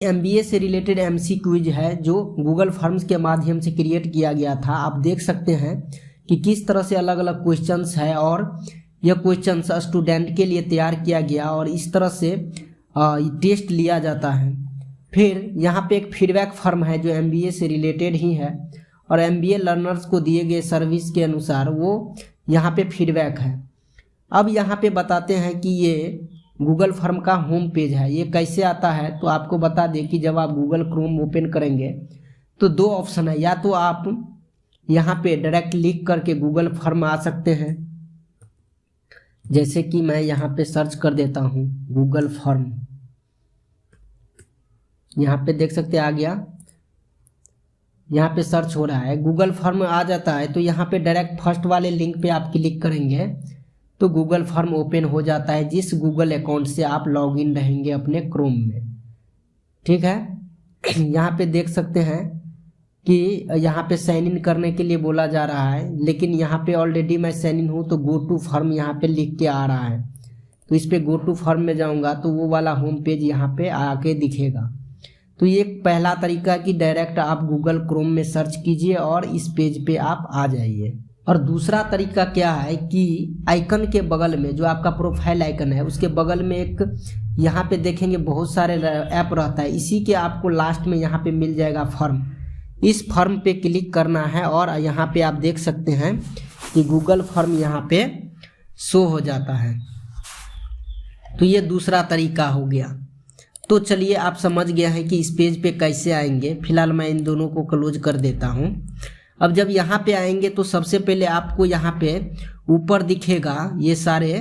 MBA से related MC quiz है जो गूगल फॉर्म्स के माध्यम से क्रिएट किया गया था। आप देख सकते हैं कि किस तरह से अलग अलग क्वेश्चंस है और यह क्वेश्चंस स्टूडेंट के लिए तैयार किया गया और इस तरह से टेस्ट लिया जाता है। फिर यहाँ पे एक फीडबैक फॉर्म है जो एमबीए से रिलेटेड ही है और एमबीए लर्नर्स को दिए गए सर्विस के अनुसार वो यहाँ पे फीडबैक है। अब यहाँ पे बताते हैं कि ये गूगल फॉर्म का होम पेज है, ये कैसे आता है। तो आपको बता दें कि जब आप गूगल क्रोम ओपन करेंगे तो दो ऑप्शन है, या तो आप यहाँ पे डायरेक्ट लिख करके गूगल फॉर्म आ सकते हैं, जैसे कि मैं यहाँ पे सर्च कर देता हूँ गूगल फॉर्म, यहाँ पे देख सकते आ गया, यहाँ पे सर्च हो रहा है, गूगल फॉर्म आ जाता है। तो यहाँ पे डायरेक्ट फर्स्ट वाले लिंक पे आप क्लिक करेंगे तो गूगल फॉर्म ओपन हो जाता है, जिस गूगल अकाउंट से आप लॉगिन रहेंगे अपने क्रोम में। ठीक है, यहाँ पे देख सकते हैं कि यहाँ पे साइन इन करने के लिए बोला जा रहा है, लेकिन यहाँ पे ऑलरेडी मैं साइन इन हूँ तो गो टू फॉर्म यहाँ पे लिख के आ रहा है। तो इस पे गो टू फॉर्म में जाऊँगा तो वो वाला होम पेज यहाँ पे आके दिखेगा। तो ये पहला तरीका कि डायरेक्ट आप गूगल क्रोम में सर्च कीजिए और इस पेज पे आप आ जाइए। और दूसरा तरीका क्या है कि आइकन के बगल में जो आपका प्रोफाइल आइकन है उसके बगल में एक यहाँ पे देखेंगे बहुत सारे ऐप रहता है, इसी के आपको लास्ट में यहाँ पे मिल जाएगा फॉर्म। इस फॉर्म पे क्लिक करना है और यहाँ पे आप देख सकते हैं कि गूगल फॉर्म यहाँ पे शो हो जाता है। तो ये दूसरा तरीका हो गया। तो चलिए आप समझ गए हैं कि इस पेज पे कैसे आएंगे। फिलहाल मैं इन दोनों को क्लोज कर देता हूँ। अब जब यहाँ पे आएंगे तो सबसे पहले आपको यहाँ पे ऊपर दिखेगा ये सारे,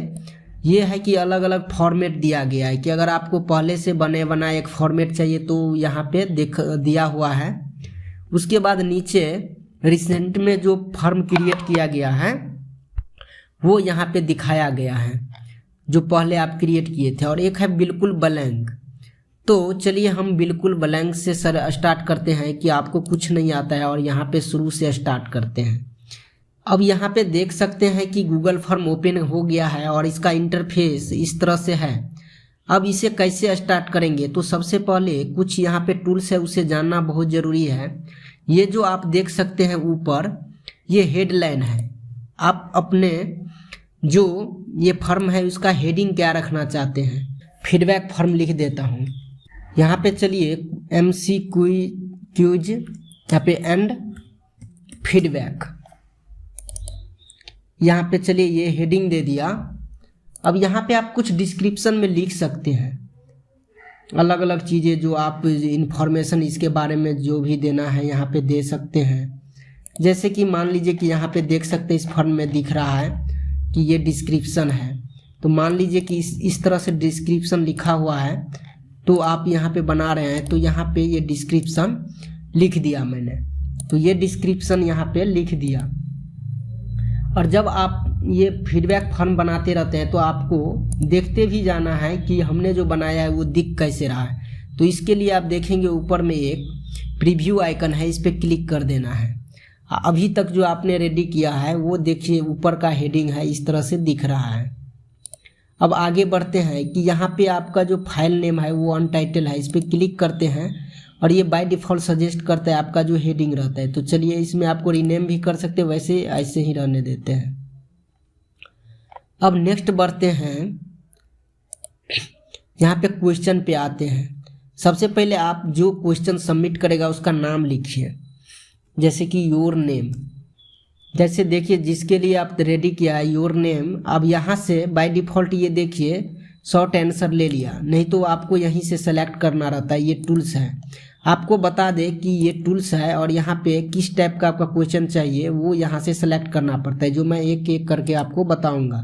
ये है कि अलग अलग फॉर्मेट दिया गया है कि अगर आपको पहले से बने बनाए एक फॉर्मेट चाहिए तो यहाँ पे दिया हुआ है। उसके बाद नीचे रिसेंट में जो फॉर्म क्रिएट किया गया है वो यहाँ पे दिखाया गया है जो पहले आप क्रिएट किए थे, और एक है बिल्कुल ब्लैंक। तो चलिए हम बिल्कुल ब्लैंक से स्टार्ट करते हैं कि आपको कुछ नहीं आता है और यहाँ पे शुरू से स्टार्ट करते हैं। अब यहाँ पे देख सकते हैं कि गूगल फॉर्म ओपन हो गया है और इसका इंटरफेस इस तरह से है। अब इसे कैसे स्टार्ट करेंगे तो सबसे पहले कुछ यहाँ पे टूल्स है उसे जानना बहुत ज़रूरी है। ये जो आप देख सकते हैं ऊपर ये हेडलाइन है। आप अपने जो ये फॉर्म है उसका हेडिंग क्या रखना चाहते हैं। फीडबैक फॉर्म लिख देता हूँ यहाँ पे। चलिए एमसी क्यूज यहाँ पे एंड फीडबैक, यहाँ पे चलिए ये हेडिंग दे दिया। अब यहाँ पे आप कुछ डिस्क्रिप्शन में लिख सकते हैं अलग अलग चीज़ें जो आप इंफॉर्मेशन इसके बारे में जो भी देना है यहाँ पे दे सकते हैं। जैसे कि मान लीजिए कि यहाँ पे देख सकते हैं इस फॉर्म में दिख रहा है कि ये डिस्क्रिप्शन है, तो मान लीजिए कि इस तरह से डिस्क्रिप्शन लिखा हुआ है तो आप यहाँ पे बना रहे हैं तो यहाँ पे ये डिस्क्रिप्शन लिख दिया मैंने। तो ये डिस्क्रिप्शन यहाँ पे लिख दिया। और जब आप ये फीडबैक फॉर्म बनाते रहते हैं तो आपको देखते भी जाना है कि हमने जो बनाया है वो दिख कैसे रहा है। तो इसके लिए आप देखेंगे ऊपर में एक प्रीव्यू आइकन है, इस पर क्लिक कर देना है। अभी तक जो आपने रेडी किया है वो देखिए ऊपर का हेडिंग है इस तरह से दिख रहा है। अब आगे बढ़ते हैं कि यहाँ पे आपका जो फाइल नेम है वो अनटाइटल है, इस पर क्लिक करते हैं और ये बाय डिफ़ॉल्ट सजेस्ट करता है आपका जो हेडिंग रहता है। तो चलिए इसमें आपको रीनेम भी कर सकते हैं, वैसे ऐसे ही रहने देते हैं। अब नेक्स्ट बढ़ते हैं, यहाँ पे क्वेश्चन पे आते हैं। सबसे पहले आप जो क्वेश्चन सबमिट करेगा उसका नाम लिखिए, जैसे कि योर नेम। जैसे देखिए जिसके लिए आप रेडी किया है योर नेम, अब यहाँ से बाय डिफ़ॉल्ट ये देखिए शॉर्ट आंसर ले लिया, नहीं तो आपको यहीं से सेलेक्ट करना रहता है। ये टूल्स है, आपको बता दें कि ये टूल्स है और यहाँ पे किस टाइप का आपका क्वेश्चन चाहिए वो यहाँ से सेलेक्ट करना पड़ता है, जो मैं एक एक करके आपको बताऊँगा।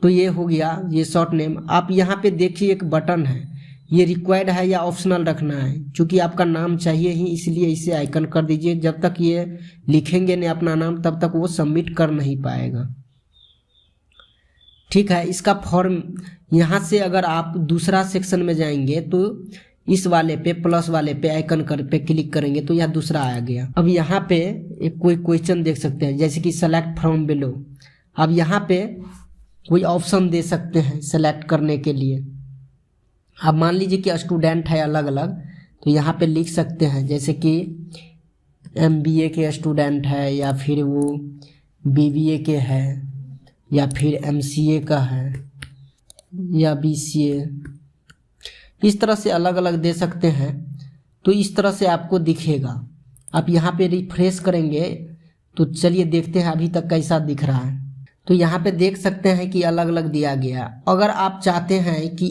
तो ये हो गया ये शॉर्ट नेम। आप यहाँ पे देखिए एक बटन है, ये रिक्वायर्ड है या ऑप्शनल रखना है। चूँकि आपका नाम चाहिए ही इसलिए इसे आइकन कर दीजिए। जब तक ये लिखेंगे नहीं अपना नाम तब तक वो सबमिट कर नहीं पाएगा। ठीक है, इसका फॉर्म यहाँ से अगर आप दूसरा सेक्शन में जाएंगे तो इस वाले पे प्लस वाले पे आइकन पे क्लिक करेंगे तो यह दूसरा आ गया। अब यहाँ पे एक कोई क्वेश्चन देख सकते हैं जैसे कि सेलेक्ट फ्रॉम बिलो। अब यहाँ पे कोई ऑप्शन दे सकते हैं सेलेक्ट करने के लिए। अब मान लीजिए कि स्टूडेंट है अलग अलग, तो यहाँ पे लिख सकते हैं जैसे कि MBA के स्टूडेंट है, या फिर वो BBA के है, या फिर MCA का है, या BCA, इस तरह से अलग अलग दे सकते हैं। तो इस तरह से आपको दिखेगा। आप यहाँ पे रिफ्रेश करेंगे तो चलिए देखते हैं अभी तक कैसा दिख रहा है। तो यहाँ पे देख सकते हैं कि अलग अलग दिया गया। अगर आप चाहते हैं कि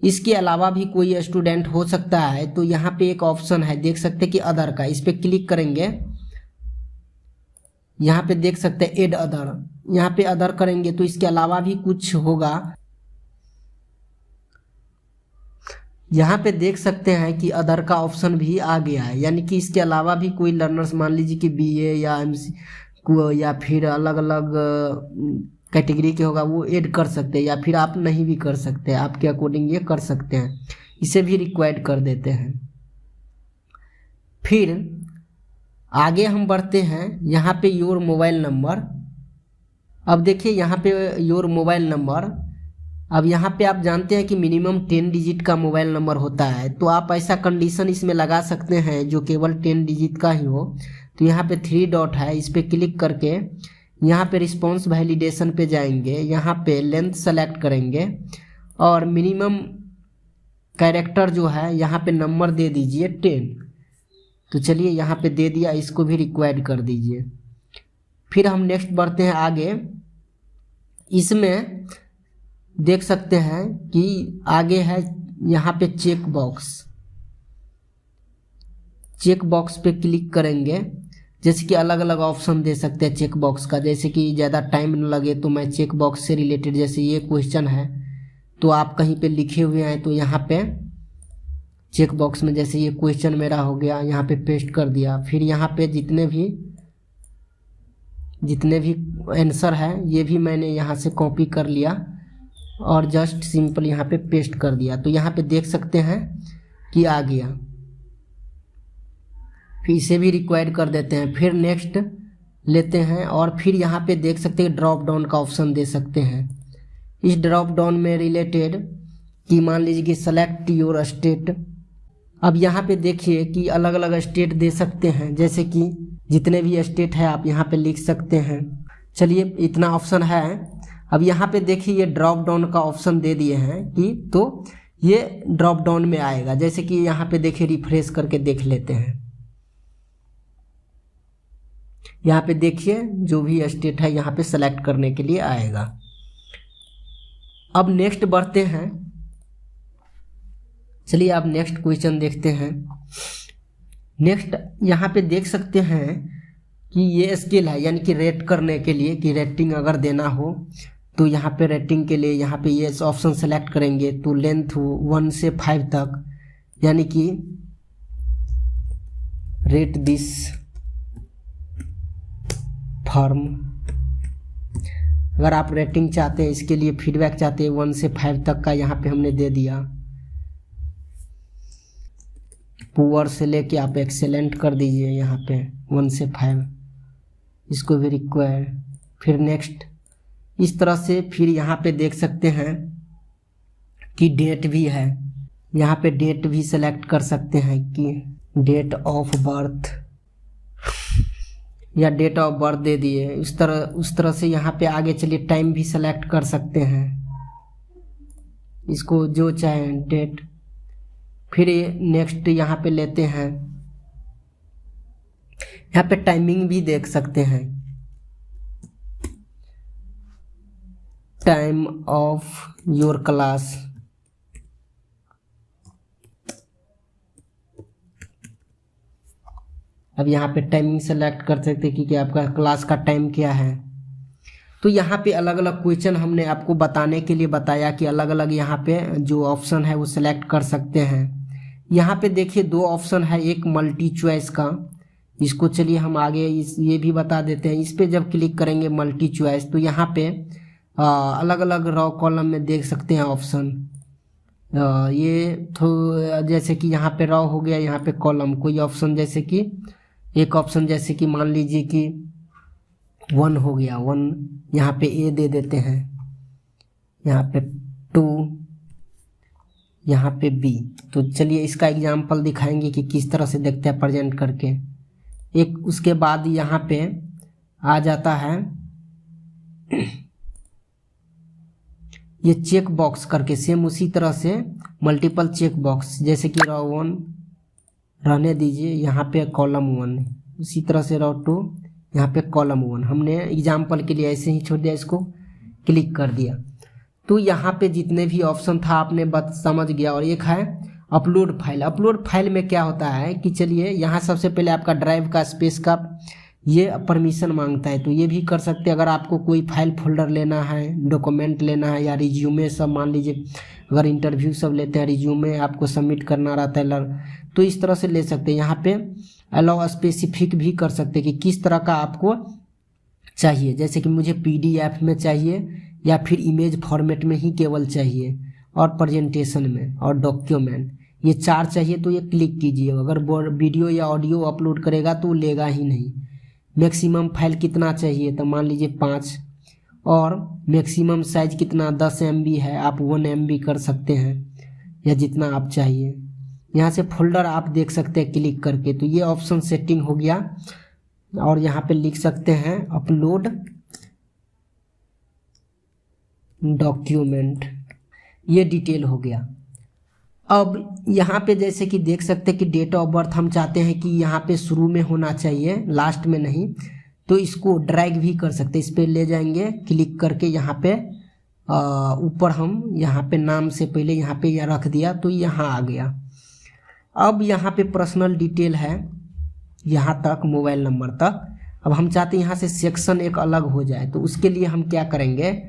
इसके अलावा भी कोई स्टूडेंट हो सकता है, तो यहाँ पे एक ऑप्शन है, देख सकते हैं कि अदर का, इस पर क्लिक करेंगे। यहाँ पे देख सकते हैं एड अदर, यहाँ पे अदर करेंगे तो इसके अलावा भी कुछ होगा। यहाँ पे देख सकते हैं कि अदर का ऑप्शन भी आ गया है, यानी कि इसके अलावा भी कोई लर्नर्स मान लीजिए कि BA या MC या फिर अलग अलग कैटेगरी के होगा, वो ऐड कर सकते हैं, या फिर आप नहीं भी कर सकते, आपके अकॉर्डिंग ये कर सकते हैं। इसे भी रिक्वायर्ड कर देते हैं। फिर आगे हम बढ़ते हैं, यहाँ पे योर मोबाइल नंबर। अब देखिए यहाँ पे योर मोबाइल नंबर, अब यहाँ पे आप जानते हैं कि मिनिमम 10 डिजिट का मोबाइल नंबर होता है, तो आप ऐसा कंडीशन इसमें लगा सकते हैं जो केवल 10 डिजिट का ही हो। तो यहाँ पे 3 डॉट है, इस पर क्लिक करके यहाँ पे रिस्पॉन्स वैलिडेशन पे जाएंगे, यहाँ पे लेंथ सेलेक्ट करेंगे और मिनिमम कैरेक्टर जो है यहाँ पे नंबर दे दीजिए 10। तो चलिए यहाँ पे दे दिया, इसको भी रिक्वायर्ड कर दीजिए। फिर हम नेक्स्ट बढ़ते हैं आगे। इसमें देख सकते हैं कि आगे है यहाँ पे चेक बॉक्स पे क्लिक करेंगे। जैसे कि अलग अलग ऑप्शन दे सकते हैं चेक बॉक्स का, जैसे कि ज़्यादा टाइम न लगे तो मैं चेक बॉक्स से रिलेटेड, जैसे ये क्वेश्चन है तो आप कहीं पे लिखे हुए हैं तो यहाँ पे चेक बॉक्स में, जैसे ये क्वेश्चन मेरा हो गया, यहाँ पे पेस्ट कर दिया। फिर यहाँ पे जितने भी आंसर है ये भी मैंने यहाँ से कॉपी कर लिया और जस्ट सिंपल यहाँ पे पेस्ट कर दिया। तो यहाँ पे देख सकते हैं कि आ गया। फिर इसे भी रिक्वायर्ड कर देते हैं। फिर नेक्स्ट लेते हैं और फिर यहाँ पे देख सकते हैं ड्रॉप डाउन का ऑप्शन दे सकते हैं। इस ड्रॉप डाउन में रिलेटेड कि मान लीजिए कि सेलेक्ट योर स्टेट। अब यहाँ पे देखिए कि अलग अलग स्टेट दे सकते हैं, जैसे कि जितने भी स्टेट है आप यहाँ पे लिख सकते हैं। चलिए इतना ऑप्शन है। अब यहाँ पे देखिए ये ड्रॉप डाउन का ऑप्शन दे दिए हैं कि तो ये ड्रॉप डाउन में आएगा। जैसे कि यहाँ पे देखिए रिफ्रेश करके देख लेते हैं। यहाँ पे देखिए जो भी स्टेट है यहाँ पे सेलेक्ट करने के लिए आएगा। अब नेक्स्ट बढ़ते हैं। चलिए अब नेक्स्ट क्वेश्चन देखते हैं। नेक्स्ट यहाँ पे देख सकते हैं कि ये स्केल है, यानी कि रेट करने के लिए कि रेटिंग अगर देना हो तो यहाँ पे रेटिंग के लिए यहाँ पे ये ऑप्शन सेलेक्ट करेंगे। तो लेंथ 1 से 5 तक, यानी कि रेट दिस फॉर्म। अगर आप रेटिंग चाहते हैं, इसके लिए फीडबैक चाहते हैं 1 से 5 तक का, यहाँ पे हमने दे दिया। पुअर से लेके आप एक्सेलेंट कर दीजिए यहाँ पे 1 से 5, इसको भी रिक्वायर। फिर नेक्स्ट इस तरह से। फिर यहाँ पे देख सकते हैं कि डेट भी है, यहाँ पे डेट भी सेलेक्ट कर सकते हैं कि डेट ऑफ बर्थ या डेट ऑफ बर्थ दे दिए। उस तरह से यहाँ पे आगे चलिए टाइम भी सेलेक्ट कर सकते हैं, इसको जो चाहें डेट। फिर नेक्स्ट यहाँ पे लेते हैं, यहाँ पे टाइमिंग भी देख सकते हैं, टाइम ऑफ योर क्लास। अब यहाँ पे टाइमिंग सेलेक्ट कर सकते हैं कि आपका क्लास का टाइम क्या है। तो यहाँ पे अलग अलग क्वेश्चन हमने आपको बताने के लिए बताया कि अलग अलग यहाँ पे जो ऑप्शन है वो सिलेक्ट कर सकते हैं। यहाँ पे देखिए 2 ऑप्शन है, एक मल्टी चॉइस का, इसको चलिए हम आगे ये भी बता देते हैं। इस पे जब क्लिक करेंगे मल्टी चॉइस, तो यहाँ पे अलग अलग रॉ कॉलम में देख सकते हैं ऑप्शन। ये तो जैसे कि यहाँ पे रॉ हो गया, यहाँ पे कॉलम कोई ऑप्शन, जैसे कि एक ऑप्शन जैसे कि मान लीजिए कि 1 हो गया, 1 यहाँ पे ए दे देते हैं, यहाँ पे 2, यहाँ पे बी। तो चलिए इसका एग्जाम्पल दिखाएंगे कि किस तरह से देखते हैं प्रेजेंट करके। एक उसके बाद यहाँ पे आ जाता है ये चेक बॉक्स करके, सेम उसी तरह से मल्टीपल चेक बॉक्स, जैसे कि रो 1 रहने दीजिए, यहाँ पे कॉलम 1, उसी तरह से रो 2 यहाँ पे कॉलम 1। हमने एग्जाम्पल के लिए ऐसे ही छोड़ दिया, इसको क्लिक कर दिया। तो यहाँ पे जितने भी ऑप्शन था आपने समझ गया। और एक है अपलोड फाइल। अपलोड फाइल में क्या होता है कि चलिए यहाँ सबसे पहले आपका ड्राइव का स्पेस का ये परमिशन मांगता है, तो ये भी कर सकते हैं। अगर आपको कोई फाइल फोल्डर लेना है, डॉक्यूमेंट लेना है या रिज्यूमे सब, मान लीजिए अगर इंटरव्यू सब लेते हैं, रिज्यूमे आपको सबमिट करना रहता है, तो इस तरह से ले सकते हैं। यहाँ पे अलाउ स्पेसिफिक भी कर सकते हैं कि किस तरह का आपको चाहिए, जैसे कि मुझे PDF में चाहिए या फिर इमेज फॉर्मेट में ही केवल चाहिए, और प्रेजेंटेशन में और डॉक्यूमेंट, ये 4 चाहिए तो ये क्लिक कीजिए। अगर वीडियो या ऑडियो अपलोड करेगा तो लेगा ही नहीं। मैक्सिमम फाइल कितना चाहिए, तो मान लीजिए 5, और मैक्सिमम साइज कितना 10 MB है, आप 1 MB कर सकते हैं या जितना आप चाहिए। यहाँ से फोल्डर आप देख सकते हैं क्लिक करके। तो ये ऑप्शन सेटिंग हो गया। और यहाँ पे लिख सकते हैं अपलोड डॉक्यूमेंट, ये डिटेल हो गया। अब यहाँ पे जैसे कि देख सकते हैं कि डेट ऑफ बर्थ हम चाहते हैं कि यहाँ पे शुरू में होना चाहिए, लास्ट में नहीं, तो इसको ड्रैग भी कर सकते हैं। इस पर ले जाएंगे क्लिक करके, यहाँ पे ऊपर हम यहाँ पे नाम से पहले यहाँ पे यह रख दिया तो यहाँ आ गया। अब यहाँ पे पर्सनल डिटेल है यहाँ तक, मोबाइल नंबर तक। अब हम चाहते हैं यहाँ से सेक्शन एक अलग हो जाए, तो उसके लिए हम क्या करेंगे,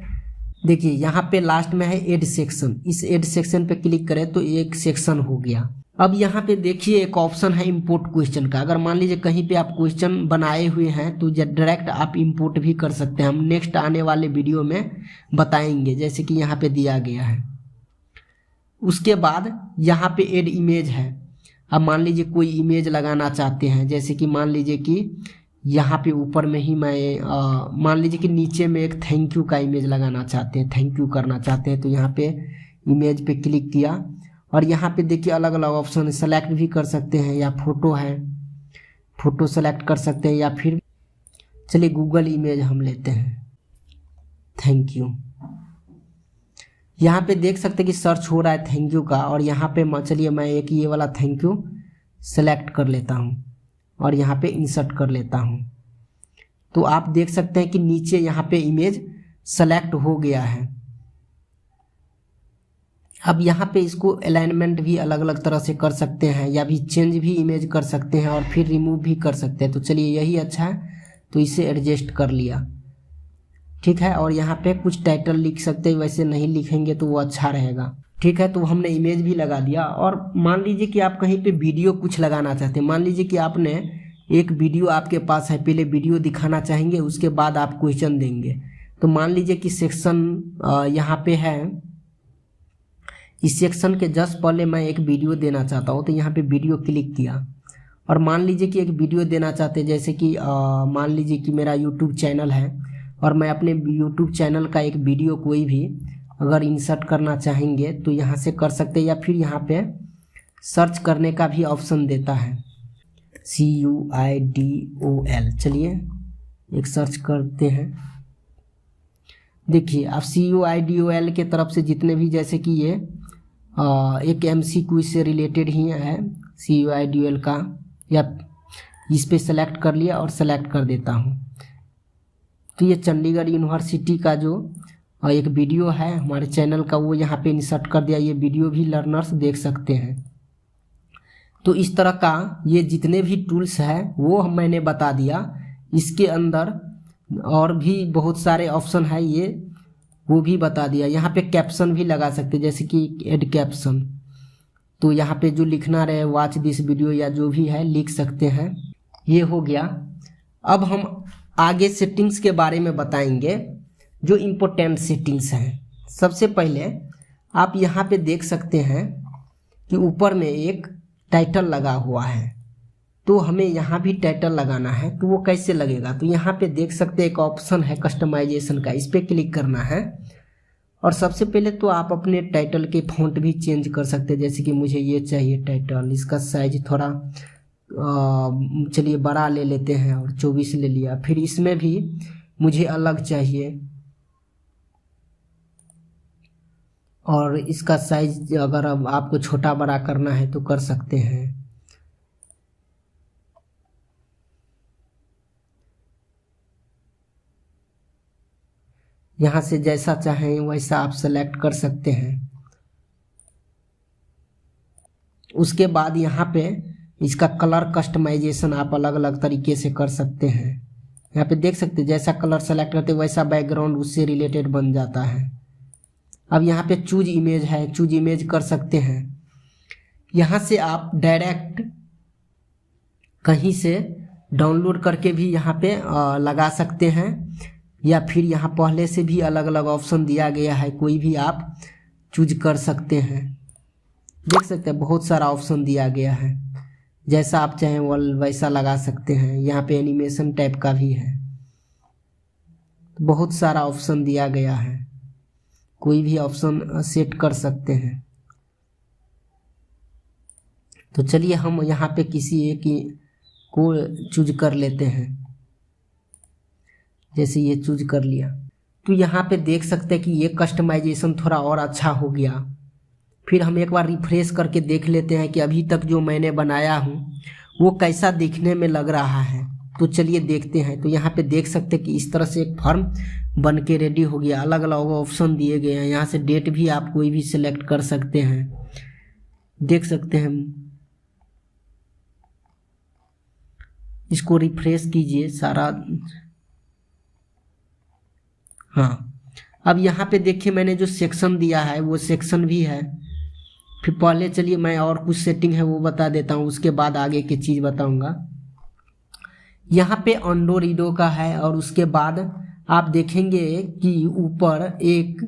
देखिए यहाँ पे लास्ट में है ऐड सेक्शन, इस ऐड सेक्शन पे क्लिक करें तो एक सेक्शन हो गया। अब यहाँ पे देखिए एक ऑप्शन है इंपोर्ट क्वेश्चन का। अगर मान लीजिए कहीं पे आप क्वेश्चन बनाए हुए हैं तो डायरेक्ट आप इंपोर्ट भी कर सकते हैं। हम नेक्स्ट आने वाले वीडियो में बताएंगे, जैसे कि यहाँ पे दिया गया है। उसके बाद यहाँ पे ऐड इमेज है। अब मान लीजिए कोई इमेज लगाना चाहते हैं, जैसे कि मान लीजिए कि यहाँ पे ऊपर में ही मैं मान लीजिए कि नीचे में एक थैंक यू का इमेज लगाना चाहते हैं, थैंक यू करना चाहते हैं, तो यहाँ पे इमेज पे क्लिक किया। और यहाँ पे देखिए अलग अलग ऑप्शन, सेलेक्ट भी कर सकते हैं, या फोटो है, फोटो सेलेक्ट कर सकते हैं, या फिर चलिए गूगल इमेज हम लेते हैं, थैंक यू। यहाँ पे देख सकते हैं कि सर्च हो रहा है थैंक यू का। और यहाँ पे चलिए मैं एक ये वाला थैंक यू सेलेक्ट कर लेता हूँ और यहाँ पे इंसर्ट कर लेता हूँ। तो आप देख सकते हैं कि नीचे यहाँ पे इमेज सेलेक्ट हो गया है। अब यहाँ पे इसको अलाइनमेंट भी अलग अलग तरह से कर सकते हैं, या भी चेंज भी इमेज कर सकते हैं और फिर रिमूव भी कर सकते हैं। तो चलिए यही अच्छा है, तो इसे एडजस्ट कर लिया, ठीक है। और यहाँ पे कुछ टाइटल लिख सकते हैं, वैसे नहीं लिखेंगे तो वो अच्छा रहेगा, ठीक है। तो हमने इमेज भी लगा दिया। और मान लीजिए कि आप कहीं पे वीडियो कुछ लगाना चाहते हैं, मान लीजिए कि आपने एक वीडियो आपके पास है, पहले वीडियो दिखाना चाहेंगे, उसके बाद आप क्वेश्चन देंगे। तो मान लीजिए कि सेक्शन यहाँ पे है, इस सेक्शन के जस्ट पहले मैं एक वीडियो देना चाहता हूँ, तो यहाँ पे वीडियो क्लिक किया। और मान लीजिए कि एक वीडियो देना चाहते हैं, जैसे कि मान लीजिए कि मेरा यूट्यूब चैनल है और मैं अपने यूट्यूब चैनल का एक वीडियो कोई भी अगर इंसर्ट करना चाहेंगे तो यहाँ से कर सकते हैं, या फिर यहाँ पे सर्च करने का भी ऑप्शन देता है, CUIDOL। चलिए एक सर्च करते हैं। देखिए अब CUIDOL के तरफ से जितने भी, जैसे कि ये एक MCQ से रिलेटेड ही है CUIDOL का, या इस पे सेलेक्ट कर लिया और सेलेक्ट कर देता हूँ। तो ये चंडीगढ़ यूनिवर्सिटी का जो एक वीडियो है हमारे चैनल का, वो यहाँ पे इंसर्ट कर दिया। ये वीडियो भी लर्नर्स देख सकते हैं। तो इस तरह का ये जितने भी टूल्स हैं वो मैंने बता दिया। इसके अंदर और भी बहुत सारे ऑप्शन है, ये वो भी बता दिया। यहाँ पे कैप्शन भी लगा सकते हैं, जैसे कि ऐड कैप्शन। तो यहाँ पे जो लिखना रहे, वॉच दिस वीडियो या जो भी है लिख सकते हैं। ये हो गया। अब हम आगे सेटिंग्स के बारे में बताएंगे, जो इम्पोर्टेंट सेटिंग्स हैं। सबसे पहले आप यहाँ पे देख सकते हैं कि ऊपर में एक टाइटल लगा हुआ है, तो हमें यहाँ भी टाइटल लगाना है। तो वो कैसे लगेगा, तो यहाँ पे देख सकते हैं एक ऑप्शन है कस्टमाइजेशन का, इस पर क्लिक करना है। और सबसे पहले तो आप अपने टाइटल के फ़ॉन्ट भी चेंज कर सकते हैं, जैसे कि मुझे ये चाहिए टाइटल, इसका साइज थोड़ा चलिए बड़ा ले लेते हैं और 24 ले लिया। फिर इसमें भी मुझे अलग चाहिए और इसका साइज अगर अब आपको छोटा बड़ा करना है तो कर सकते हैं। यहाँ से जैसा चाहें वैसा आप सेलेक्ट कर सकते हैं। उसके बाद यहाँ पे इसका कलर कस्टमाइजेशन आप अलग अलग तरीके से कर सकते हैं। यहाँ पे देख सकते हैं जैसा कलर सेलेक्ट करते हैं वैसा बैकग्राउंड उससे रिलेटेड बन जाता है। अब यहाँ पे चूज इमेज है, चूज इमेज कर सकते हैं। यहाँ से आप डायरेक्ट कहीं से डाउनलोड करके भी यहाँ पे लगा सकते हैं, या फिर यहाँ पहले से भी अलग अलग ऑप्शन दिया गया है, कोई भी आप चूज कर सकते हैं। देख सकते हैं बहुत सारा ऑप्शन दिया गया है, जैसा आप चाहें वो वैसा लगा सकते हैं। यहाँ पे एनिमेशन टाइप का भी है, बहुत सारा ऑप्शन दिया गया है, कोई भी ऑप्शन सेट कर सकते हैं। तो चलिए हम यहाँ पे किसी एक को चूज कर लेते हैं, जैसे ये चूज कर लिया। तो यहाँ पे देख सकते हैं कि ये कस्टमाइजेशन थोड़ा और अच्छा हो गया। फिर हम एक बार रिफ्रेश करके देख लेते हैं कि अभी तक जो मैंने बनाया हूँ वो कैसा दिखने में लग रहा है। तो चलिए देखते हैं। तो यहाँ पे देख सकते हैं कि इस तरह से एक फॉर्म बन के रेडी हो गया। अलग अलग ऑप्शन दिए गए हैं, यहाँ से डेट भी आप कोई भी सिलेक्ट कर सकते हैं। देख सकते हैं, इसको रिफ्रेश कीजिए सारा। हाँ, अब यहाँ पे देखिए मैंने जो सेक्शन दिया है वो सेक्शन भी है। फिर पहले चलिए मैं और कुछ सेटिंग है वो बता देता हूँ, उसके बाद आगे की चीज़ बताऊँगा। यहाँ पे अंडोरिडो का है और उसके बाद आप देखेंगे कि ऊपर एक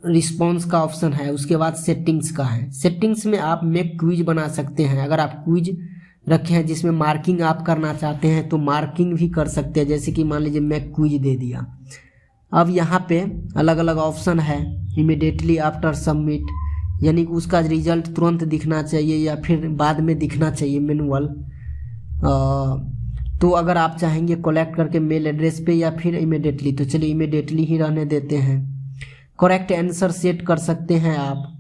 रिस्पॉन्स का ऑप्शन है, उसके बाद सेटिंग्स का है। सेटिंग्स में आप मेक क्विज बना सकते हैं। अगर आप क्विज रखे हैं जिसमें मार्किंग आप करना चाहते हैं तो मार्किंग भी कर सकते हैं, जैसे कि मान लीजिए मैं क्विज दे दिया। अब यहाँ पे अलग अलग ऑप्शन है। इमीडिएटली आफ्टर सबमिट, यानी कि उसका रिजल्ट तुरंत दिखना चाहिए या फिर बाद में दिखना चाहिए मैनुअल। तो अगर आप चाहेंगे कलेक्ट करके मेल एड्रेस पे या फिर इमीडिएटली, तो चलिए इमीडिएटली ही रहने देते हैं। करेक्ट आंसर सेट कर सकते हैं आप।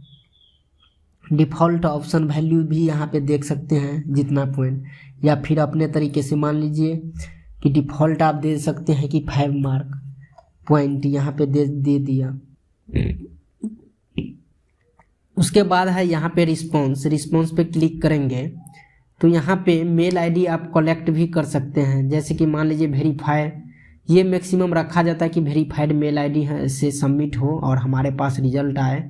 डिफ़ॉल्ट ऑप्शन वैल्यू भी यहाँ पे देख सकते हैं जितना पॉइंट, या फिर अपने तरीके से मान लीजिए कि डिफ़ॉल्ट आप दे सकते हैं कि 5 मार्क पॉइंट यहाँ पे दे दिया। उसके बाद है यहाँ पे रिस्पॉन्स पे क्लिक करेंगे तो यहाँ पे मेल आईडी आप कलेक्ट भी कर सकते हैं। जैसे कि मान लीजिए वेरीफाई, ये मैक्सिमम रखा जाता है कि वेरीफाइड मेल आईडी है से सबमिट हो और हमारे पास रिजल्ट आए।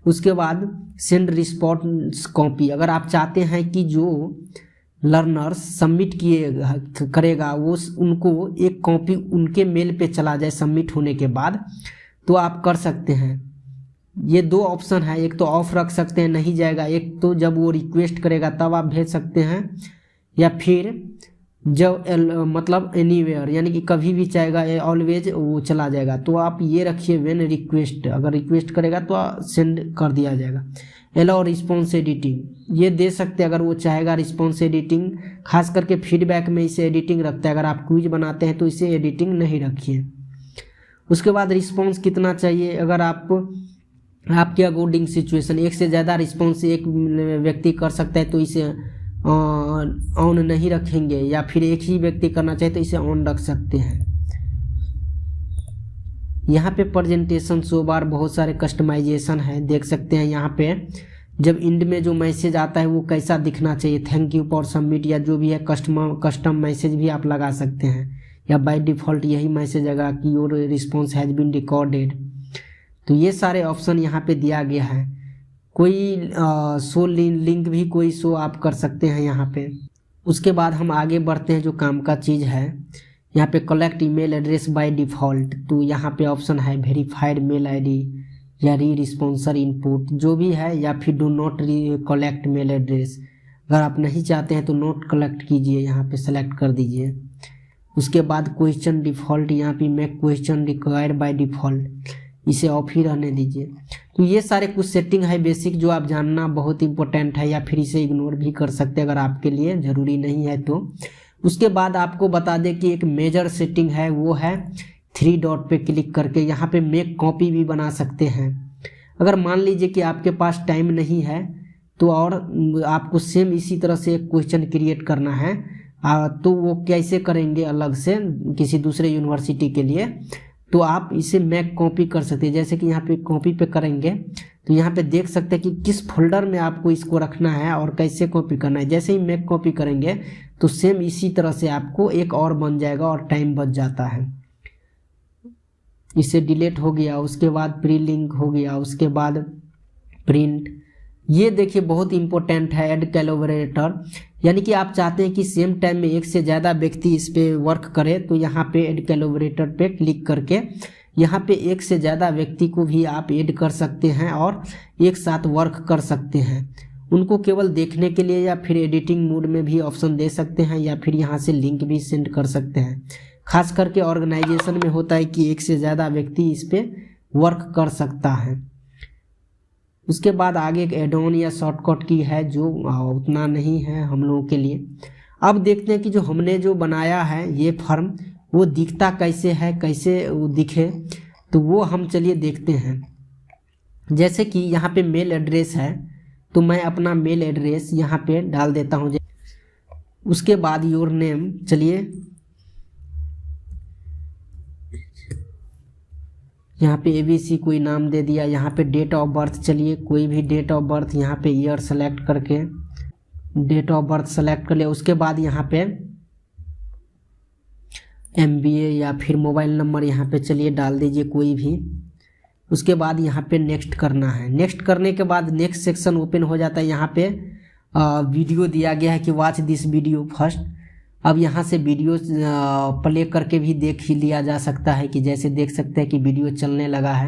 उसके बाद सेंड रिस्पॉन्स कॉपी, अगर आप चाहते हैं कि जो लर्नर्स सबमिट करेगा वो उनको एक कॉपी उनके मेल पे चला जाए सबमिट होने के बाद, तो आप कर सकते हैं। ये 2 ऑप्शन है, एक तो ऑफ रख सकते हैं नहीं जाएगा, एक तो जब वो रिक्वेस्ट करेगा तब आप भेज सकते हैं, या फिर जब मतलब एनीवेयर यानी कि कभी भी चाहेगा ऑलवेज वो चला जाएगा। तो आप ये रखिए व्हेन रिक्वेस्ट, अगर रिक्वेस्ट करेगा तो सेंड कर दिया जाएगा। एलाउ रिस्पॉन्स एडिटिंग, ये दे सकते हैं अगर वो चाहेगा रिस्पॉन्स एडिटिंग, खास करके फीडबैक में इसे एडिटिंग रखता है। अगर आप क्विज बनाते हैं तो इसे एडिटिंग नहीं रखिए। उसके बाद रिस्पॉन्स कितना चाहिए, अगर आपके अकॉर्डिंग सिचुएशन, एक से ज़्यादा रिस्पॉन्स एक व्यक्ति कर सकता है तो इसे ऑन नहीं रखेंगे, या फिर एक ही व्यक्ति करना चाहे तो इसे ऑन रख सकते हैं। यहाँ पे प्रेजेंटेशन शो बार बहुत सारे कस्टमाइजेशन है, देख सकते हैं। यहाँ पे जब एंड में जो मैसेज आता है वो कैसा दिखना चाहिए, थैंक यू फॉर सबमिट या जो भी है कस्टम मैसेज भी आप लगा सकते हैं, या बाय डिफ़ॉल्ट यही मैसेज आएगा कि your response has been recorded. तो ये सारे ऑप्शन यहाँ पे दिया गया है। कोई शो लिंक भी कोई शो आप कर सकते हैं यहाँ पे। उसके बाद हम आगे बढ़ते हैं, जो काम का चीज़ है यहाँ पे collect email address by default. तो यहाँ पे ऑप्शन है वेरीफाइड मेल आईडी या रिस्पॉन्सर इनपुट जो भी है, या फिर do not collect mail address. अगर आप नहीं चाहते हैं तो नोट कलेक्ट कीजिए, यहाँ पे सेलेक्ट कर दीजिए। उसके बाद क्वेश्चन डिफ़ॉल्ट, यहाँ पे make question required by default, इसे ऑफ ही रहने दीजिए। तो ये सारे कुछ सेटिंग है बेसिक जो आप जानना बहुत इंपॉर्टेंट है, या फिर इसे इग्नोर भी कर सकते हैं अगर आपके लिए ज़रूरी नहीं है तो। उसके बाद आपको बता दें कि एक मेजर सेटिंग है, वो है 3 डॉट पे क्लिक करके यहाँ पे मेक कॉपी भी बना सकते हैं। अगर मान लीजिए कि आपके पास टाइम नहीं है तो और आपको सेम इसी तरह से एक क्वेश्चन क्रिएट करना है, तो वो कैसे करेंगे अलग से किसी दूसरे यूनिवर्सिटी के लिए, तो आप इसे मैक कॉपी कर सकते हैं। जैसे कि यहाँ पे कॉपी पे करेंगे तो यहाँ पे देख सकते हैं कि किस फोल्डर में आपको इसको रखना है और कैसे कॉपी करना है। जैसे ही मैक कॉपी करेंगे तो सेम इसी तरह से आपको एक और बन जाएगा और टाइम बच जाता है। इसे डिलीट हो गया, उसके बाद प्री लिंक हो गया, उसके बाद प्रिंट। ये देखिए बहुत इंपॉर्टेंट है, ऐड कोलैबोरेटर, यानी कि आप चाहते हैं कि सेम टाइम में एक से ज़्यादा व्यक्ति इस पे वर्क करे, तो यहाँ पे ऐड कोलैबोरेटर पे क्लिक करके यहाँ पे एक से ज़्यादा व्यक्ति को भी आप ऐड कर सकते हैं और एक साथ वर्क कर सकते हैं। उनको केवल देखने के लिए या फिर एडिटिंग मोड में भी ऑप्शन दे सकते हैं, या फिर यहाँ से लिंक भी सेंड कर सकते हैं। खास करके ऑर्गेनाइजेशन में होता है कि एक से ज़्यादा व्यक्ति इस पे वर्क कर सकता है। उसके बाद आगे एक एड ऑन या शॉर्टकट की है जो उतना नहीं है हम लोगों के लिए। अब देखते हैं कि जो हमने जो बनाया है ये फॉर्म वो दिखता कैसे है, कैसे वो दिखे, तो वो हम चलिए देखते हैं। जैसे कि यहाँ पे मेल एड्रेस है तो मैं अपना मेल एड्रेस यहाँ पे डाल देता हूँ। उसके बाद योर नेम, चलिए यहाँ पे ABC कोई नाम दे दिया। यहाँ पे डेट ऑफ बर्थ, चलिए कोई भी डेट ऑफ बर्थ, यहाँ पे ईयर सेलेक्ट करके डेट ऑफ बर्थ सेलेक्ट कर लिया। उसके बाद यहाँ पे MBA या फिर मोबाइल नंबर यहाँ पे चलिए डाल दीजिए कोई भी। उसके बाद यहाँ पे नेक्स्ट करना है। नेक्स्ट करने के बाद नेक्स्ट सेक्शन ओपन हो जाता है। यहाँ पे वीडियो दिया गया है कि वॉच दिस वीडियो फर्स्ट। अब यहाँ से वीडियो प्ले करके भी देख ही लिया जा सकता है, कि जैसे देख सकते हैं कि वीडियो चलने लगा है।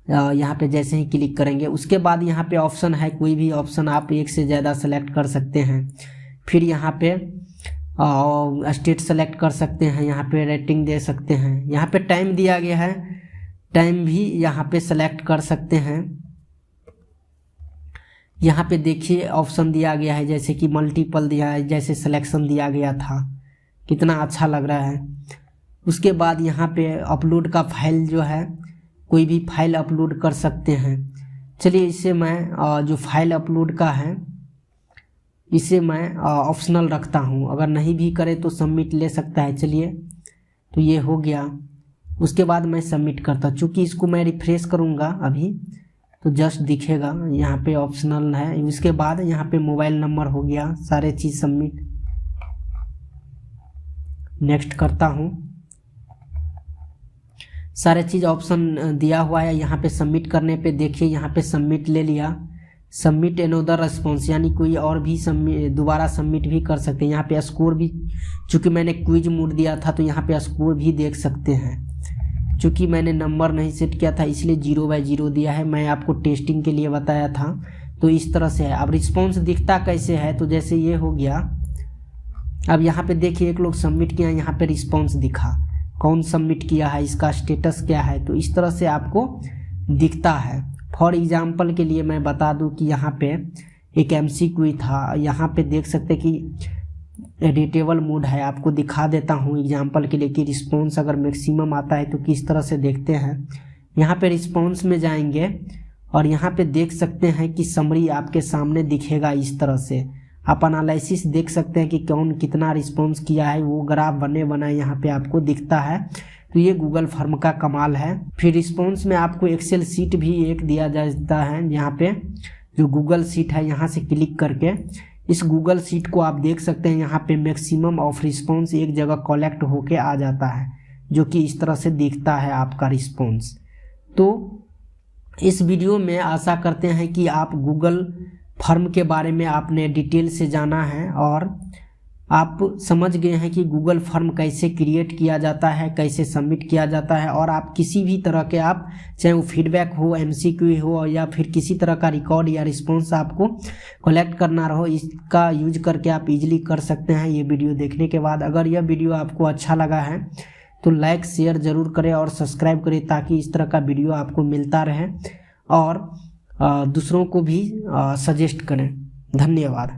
यहाँ पे जैसे ही क्लिक करेंगे उसके बाद यहाँ पे ऑप्शन है, कोई भी ऑप्शन आप एक से ज़्यादा सेलेक्ट कर सकते हैं। फिर यहाँ पे स्टेट सेलेक्ट कर सकते हैं, यहाँ पे रेटिंग दे सकते हैं। यहाँ पे टाइम दिया गया है, टाइम भी यहाँ पे सेलेक्ट कर सकते हैं। यहाँ पे देखिए ऑप्शन दिया गया है, जैसे कि मल्टीपल दिया है, जैसे सिलेक्शन दिया गया था, कितना अच्छा लग रहा है। उसके बाद यहाँ पे अपलोड का फाइल जो है, कोई भी फाइल अपलोड कर सकते हैं। चलिए इसे मैं जो फाइल अपलोड का है इसे मैं ऑप्शनल रखता हूँ, अगर नहीं भी करे तो सबमिट ले सकता है। चलिए तो ये हो गया। उसके बाद मैं सबमिट करता, चूँकि इसको मैं रिफ्रेश करूँगा अभी तो जस्ट दिखेगा, यहाँ पे ऑप्शनल है। उसके बाद यहाँ पे मोबाइल नंबर हो गया, सारे चीज़ सबमिट। नेक्स्ट करता हूँ, सारे चीज़ ऑप्शन दिया हुआ है। यहाँ पे सबमिट करने पे देखिए यहाँ पे सबमिट ले लिया। सबमिट एनोदर रिस्पॉन्स, यानी कोई और भी दोबारा सबमिट भी कर सकते हैं। यहाँ पे स्कोर भी, चूँकि मैंने क्विज मोड दिया था तो यहाँ पे स्कोर भी देख सकते हैं। चूँकि मैंने नंबर नहीं सेट किया था इसलिए 0/0 दिया है, मैं आपको टेस्टिंग के लिए बताया था। तो इस तरह से है। अब रिस्पॉन्स दिखता कैसे है, तो जैसे ये हो गया। अब यहाँ पे देखिए एक लोग सबमिट किया, यहाँ पे रिस्पॉन्स दिखा, कौन सबमिट किया है, इसका स्टेटस क्या है, तो इस तरह से आपको दिखता है। फॉर एग्जाम्पल के लिए मैं बता दूं कि यहाँ पे एक MCQ था, यहाँ पे देख सकते कि एडिटेबल मोड है। आपको दिखा देता हूँ एग्जाम्पल के लिए कि रिस्पॉन्स अगर मैक्सिमम आता है तो किस तरह से देखते हैं। यहाँ पे रिस्पॉन्स में जाएंगे और यहाँ पे देख सकते हैं कि समरी आपके सामने दिखेगा। इस तरह से आप एनालिसिस देख सकते हैं कि कौन कितना रिस्पॉन्स किया है, वो ग्राफ बने बनाए यहाँ पे आपको दिखता है। तो ये गूगल फॉर्म का कमाल है। फिर रिस्पॉन्स में आपको एक्सेल सीट भी एक दिया जाता है। यहाँ पे जो गूगल सीट है, यहाँ से क्लिक करके इस गूगल सीट को आप देख सकते हैं। यहाँ पे मैक्सिमम ऑफ रिस्पॉन्स एक जगह कलेक्ट होके आ जाता है, जो कि इस तरह से दिखता है आपका रिस्पॉन्स। तो इस वीडियो में आशा करते हैं कि आप गूगल फॉर्म के बारे में आपने डिटेल से जाना है और आप समझ गए हैं कि गूगल फॉर्म कैसे क्रिएट किया जाता है, कैसे सबमिट किया जाता है। और आप किसी भी तरह के, आप चाहे वो फीडबैक हो, MCQ हो या फिर किसी तरह का रिकॉर्ड या रिस्पॉन्स आपको कलेक्ट करना रहो, इसका यूज करके आप इजीली कर सकते हैं। ये वीडियो देखने के बाद अगर यह वीडियो आपको अच्छा लगा है तो लाइक शेयर ज़रूर करें और सब्सक्राइब करें ताकि इस तरह का वीडियो आपको मिलता रहे और दूसरों को भी सजेस्ट करें। धन्यवाद।